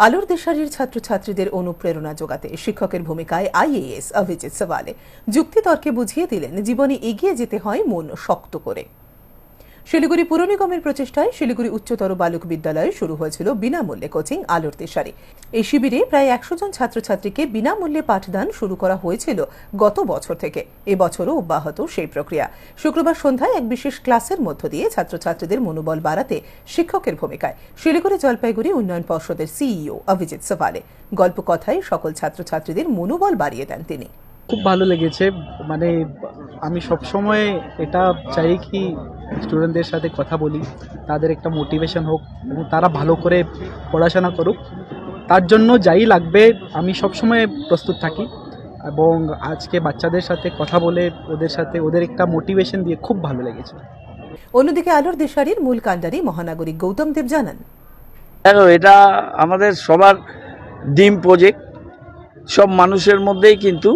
আলোর দিশারির ছাত্রছাত্রীদের অনুপ্রেরণা যোগাতে শিক্ষকের ভূমিকায় আইএএস অভিজিৎ সওয়ালে যুক্তিতর্কে বুঝিয়ে দিলেন জীবনে এগিয়ে যেতে হয় মন শক্ত করে। শিলিগুড়ি পুর নিগমের প্রচেষ্টায় শিলিগুড়ি উচ্চতর বালক বিদ্যালয়ে শুরু হয়েছিল বিনামূল্যে কোচিং আলোর দিশারি। এই শিবিরে প্রায় 100 জন ছাত্রছাত্রীকে বিনামূল্যে পাঠদান শুরু করা হয়েছিল গত বছর থেকে। এবছরও অব্যাহত সেই প্রক্রিয়া। শুক্রবার সন্ধ্যায় এক বিশেষ ক্লাসের মধ্য দিয়ে ছাত্রছাত্রীদের মনোবল বাড়াতে শিক্ষকের ভূমিকায় শিলিগুড়ি জলপাইগুড়ি উন্নয়ন পর্ষদের সিইও অভিজিৎ সওয়ালে গল্প কথায় সকল ছাত্রছাত্রীদের মনোবল বাড়িয়ে দেন তিনি। খুব ভালো লেগেছে। মানে আমি সবসময় এটা চাই কি স্টুডেন্টদের সাথে কথা বলি, তাদের একটা মোটিভেশন হোক এবং তারা ভালো করে পড়াশোনা করুক। তার জন্য যাই লাগবে আমি সবসময় প্রস্তুত থাকি এবং আজকে বাচ্চাদের সাথে কথা বলে ওদের একটা মোটিভেশন দিয়ে খুব ভালো লেগেছে। অন্যদিকে আলোর দিশারির মূল কাণ্ডারি মহানাগরিক গৌতম দেব জানান, দেখো এটা আমাদের সবার ড্রিম প্রজেক্ট। সব মানুষের মধ্যেই কিন্তু